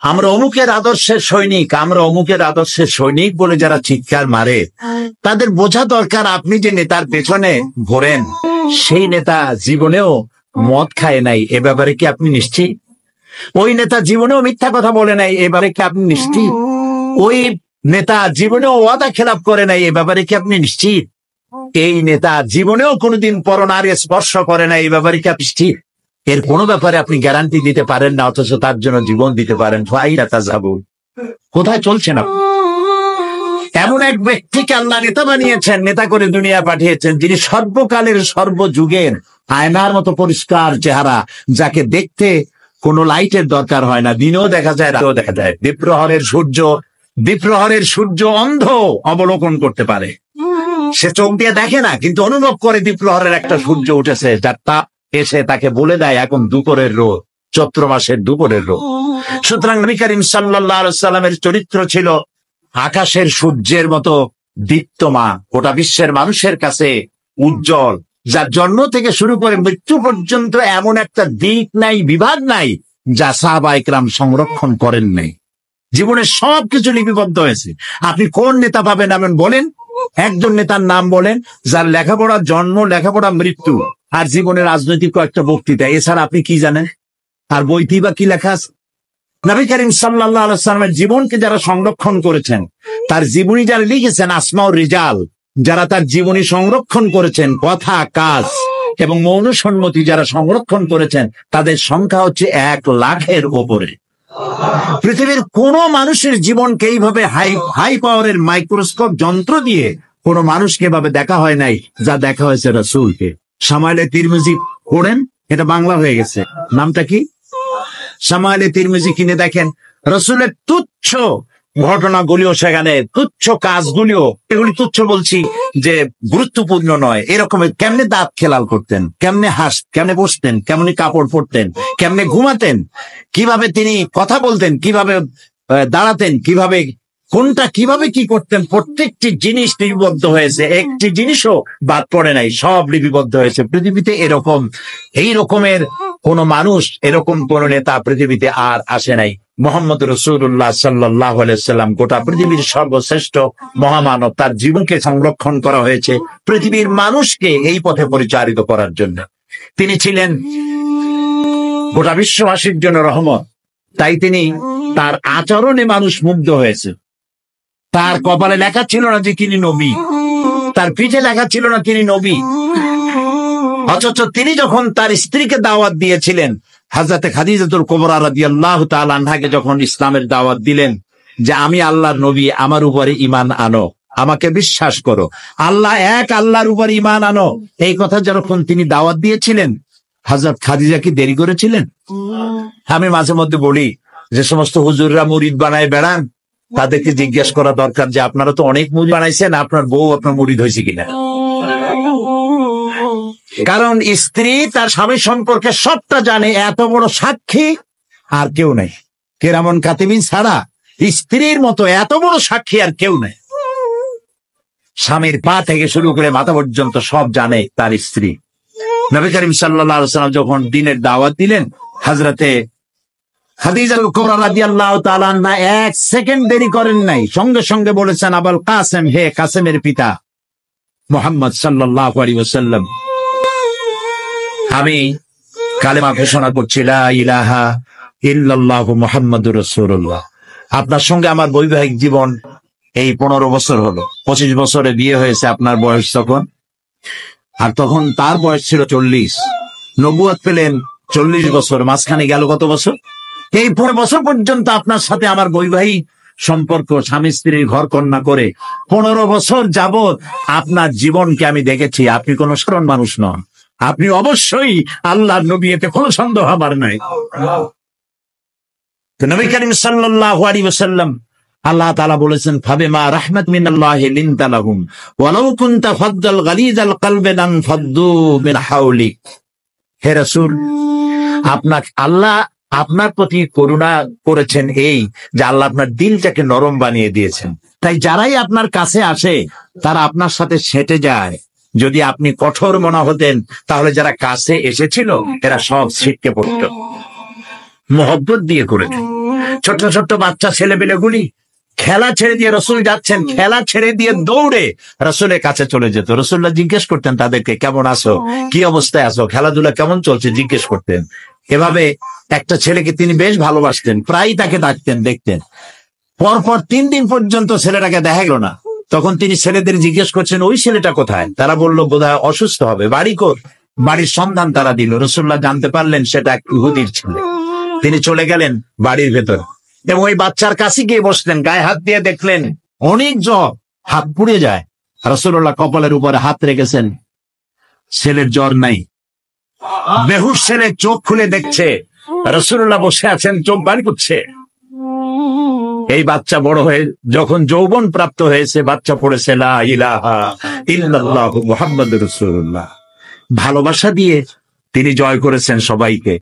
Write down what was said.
আমরা অমুকের আদর্শের সৈনিক, আমরা অমুকের আদর্শের সৈনিক বলে যারা চিৎকার মারে, তাদের বোঝা দরকার আপনি যে নেতার পেছনে ঘোরেন, সেই নেতা জীবনেও মদ খায় নাই, এ ব্যাপারে কি আপনি নিশ্চিত? ওই নেতা জীবনেও মিথ্যা কথা বলে নাই, এবারে কি আপনি নিশ্চিত? ওই নেতা জীবনেও ওয়াদা খেলাপ করে নাই, এ ব্যাপারে কি আপনি নিশ্চিত? এই নেতা জীবনেও কোনোদিন পরনারী স্পর্শ করে নাই, এই ব্যাপারে কি আপনি নিশ্চিত? এর কোনো ব্যাপারে আপনি গ্যারান্টি দিতে পারেন না, অথচ তার জন্য জীবন দিতে পারেন। কোথায় চলছেন আপনি? এমন এক ব্যক্তিকে আল্লাহ নেতা বানিয়েছেন, নেতা করে দুনিয়া পাঠিয়েছেন, যিনি সর্বকালের সর্বযুগের আয়নার মতো পরিষ্কার চেহারা, যাকে দেখতে কোনো লাইটের দরকার হয় না, দিনেও দেখা যায়, রাতেও দেখা যায়। দ্বীপ্রহরের সূর্য অন্ধ অবলোকন করতে পারে, সে চোখ দিয়ে দেখে না, কিন্তু অনুভব করে দ্বীপ্রহরের একটা সূর্য উঠেছে, যার তাপ এসে তাকে বলে দেয় এখন দুপুরের রোদ, চৈত্র মাসের দুপুরের রোদ। সুতরাং নবী করিম সাল্লাল্লাহু আলাইহি সাল্লামের চরিত্র ছিল আকাশের সূর্যের মতো দীপ্তমান, গোটা বিশ্বের মানুষের কাছে উজ্জ্বল, যার জন্ম থেকে শুরু করে মৃত্যু পর্যন্ত এমন একটা দিক নাই, বিভাগ নাই, যা সাহাবায়ে কেরাম সংরক্ষণ করেন নাই। জীবনের সবকিছু লিপিবদ্ধ হয়েছে। আপনি কোন নেতা পাবেন এমন বলেন, একজন নেতার নাম বলেন যার লেখাপড়া জন্ম, লেখাপড়া মৃত্যু, আর জীবনের রাজনৈতিক কয়েকটা বক্তৃতা, এছাড়া আপনি কি জানেন? আর বইটি বা কি লেখা আছে? নবী করিম সাল্লাল্লাহু আলাইহি সাল্লামের জীবনকে যারা সংরক্ষণ করেছেন, তার জীবনী যারা লিখেছেন, আসমাউর রিজাল, যারা তার জীবনী সংরক্ষণ করেছেন, কথা, কাজ এবং মৌন সম্মতি যারা সংরক্ষণ করেছেন, তাদের সংখ্যা হচ্ছে 1,00,000-এর ওপরে। পৃথিবীর কোন মানুষের জীবনকে এইভাবে হাই পাওয়ারের মাইক্রোস্কোপ যন্ত্র দিয়ে কোন মানুষকে এভাবে দেখা হয় নাই, যা দেখা হয়েছে রাসূলকে। শামাইলে তিরমিজি পড়েন, এটা বাংলা হয়ে গেছে, নামটা কি? শামাইলে তিরমিজি কিনে দেখেন, রাসূলের তুচ্ছ ঘটনাগুলিও সেখানে, তুচ্ছ কাজগুলিও, এগুলি তুচ্ছ বলছি যে গুরুত্বপূর্ণ নয়, এরকমের কেমনে দাঁত খেলাল করতেন, কেমনে কেমনে বসতেন, কেমনে কাপড় পরতেন, কেমনে ঘুমাতেন, কিভাবে তিনি কথা বলতেন, কিভাবে দাঁড়াতেন, কিভাবে কোনটা কিভাবে কি করতেন, প্রত্যেকটি জিনিস লিপিবদ্ধ হয়েছে, একটি জিনিসও বাদ পড়ে নাই, সব লিপিবদ্ধ হয়েছে। পৃথিবীতে এই রকমের কোন মানুষ, এরকম কোন নেতা পৃথিবীতে আর আসে নাই। মুহাম্মদ রাসূলুল্লাহ সাল্লাল্লাহু আলাইহি সাল্লাম গোটা পৃথিবীর সর্বশ্রেষ্ঠ মহামানব, তার জীবনকে সংরক্ষণ করা হয়েছে পৃথিবীর মানুষকে এই পথে পরিচালিত করার জন্য। তিনি ছিলেন গোটা বিশ্ববাসীর জন্য রহমত, তাই তিনি তার আচরণে মানুষ মুগ্ধ হয়েছে। তার কপালে লেখা ছিল না যে তিনি নবী, তার পিঠে লেখা ছিল না তিনি নবী, অথচ তিনি যখন তার স্ত্রীকে দাওয়াত দিয়েছিলেন, হযরতে খাদিজাতুল কুবরা রাদিয়াল্লাহু তাআলা আনহাকে যখন ইসলামের দাওয়াত দিলেন যে আমি আল্লাহর নবী, আমার উপরে ঈমান আনো, আমাকে বিশ্বাস করো, আল্লাহ এক, আল্লাহর উপর ঈমান আনো, এই কথা যখন তিনি দাওয়াত দিয়েছিলেন, হযরত খাদিজা কি দেরি করেছিলেন? আমি মাঝে মধ্যে বলি, যে সমস্ত হুজুররা মুরিদ বানায় বেড়ান, তাদেরকে জিজ্ঞেস করা দরকার যে আপনারা তো অনেক মুরিদ বানাইছেন, আপনার বউ আপনার মুরিদ হয়েছে কিনা? কারণ স্ত্রী তার স্বামী সম্পর্কে সবটা জানে, এত বড় সাক্ষী আর কেউ নাই। কিরামান কাতিবিন ছাড়া স্ত্রীর মতো এত বড় সাক্ষী আর কেউ নাই। স্বামীর পা থেকে শুরু করে মাথা পর্যন্ত সব জানে তার স্ত্রী। নবী করিম সাল্লাল্লাহু আলাইহি ওয়াসাল্লাম যখন দ্বীনের দাওয়াত দিলেন, হযরতে খাদিজা কুবরা রাদিয়াল্লাহু তাআলা আনহা 1 সেকেন্ড দেরি করেন নাই, সঙ্গে সঙ্গে বলেছেন, আবুল কাসেম, হে কাসেমের পিতা মুহাম্মদ সাল্লাল্লাহু আলাইহি ওয়াসাল্লাম, আমি কালেমা ঘোষণা করছি, লা ইলাহা ইল্লাল্লাহু মুহাম্মাদুর রাসূলুল্লাহ। আপনার সঙ্গে আমার বৈবাহিক জীবন এই 15 বছর হলো, 25 বছরে বিয়ে হয়েছে আপনার বয়স তখন, আর তখন তার বয়স ছিল 40। নবুয়ত পেলেন 40 বছর, মাঝখানে গেল কত বছর? এই 15 বছর পর্যন্ত আপনার সাথে আমার বৈবাহিক সম্পর্ক, স্বামী স্ত্রীর ঘর কন্যা করে 15 বছর যাবৎ আপনার জীবনকে আমি দেখেছি। আপনি কোন সাধারণ মানুষ নন, আপনি অবশ্যই আল্লাহর নবী, এতে কোনো সন্দেহ আমার নাই। তো নবী করিম সাল্লাল্লাহু আলাইহি ওয়াসাল্লাম, আল্লাহ তাআলা বলেছেন, ফাবিমা রাহমাত মিনাল্লাহি লিনতা লাহুম ওয়ালাউ কুনতা ফাদ্দাল গালিজাল কলবি লান ফাদ্দু মিন হাওলিক। হে রাসূল, আল্লাহ আপনার প্রতি করুণা করেছেন এই যে আল্লাহ আপনার দিলটাকে নরম বানিয়ে দিয়েছেন, তাই যারাই আপনার কাছে আসে তারা আপনার সাথে সেটে যায়। যদি আপনি কঠোর মনা হতেন, তাহলে যারা কাছে এসেছিল এরা সব ছিটকে পড়ত। মহব্বত দিয়ে করেছেন। ছোট্ট ছোট্ট বাচ্চা ছেলেপেলেগুলি খেলা ছেড়ে দিয়ে রসুল যাচ্ছেন, খেলা ছেড়ে দিয়ে দৌড়ে রসুলের কাছে চলে যেত। রসুল্লাহ জিজ্ঞেস করতেন তাদেরকে, কেমন আছো, কি অবস্থায় আছো, খেলাধুলা কেমন চলছে, জিজ্ঞেস করতেন। এভাবে একটা ছেলেকে তিনি বেশ ভালোবাসতেন, প্রায়ই তাকে ডাকতেন, দেখতেন। পরপর 3 দিন পর্যন্ত ছেলেটাকে দেখা গেল না। তখন তিনি ছেলেদের জিজ্ঞেস করছেন, ওই ছেলেটা কোথায়? তারা বলল, বোধহয় অসুস্থ হবে, বাড়ি কোর। বাড়ির সন্ধান তারা দিল। রসুল্লাহ জানতে পারলেন সেটা এক ইহুদির ছেলে। তিনি চলে গেলেন বাড়ির ভেতর এবং ওই বাচ্চার কাছে গিয়ে বসলেন, গায়ে হাত দিয়ে দেখলেন অনেক জ্বর, হাত পুড়ে যায়। রাসূলুল্লাহ কপালের উপরে হাত রেখেছেন, ছেলের জ্বর নাই। বেহুশ ছেলে চোখ খুলে দেখছে রাসূলুল্লাহ বসে আছেন, চোখ বাড়ি করছে। এই বাচ্চা বড় হয়ে যখন যৌবন প্রাপ্ত হয়েছে, বাচ্চা পড়েছে লা ইলাহা ইল্লাল্লাহু মুহাম্মাদুর রাসূলুল্লাহ। ভালোবাসা দিয়ে তিনি জয় করেছেন সবাইকে।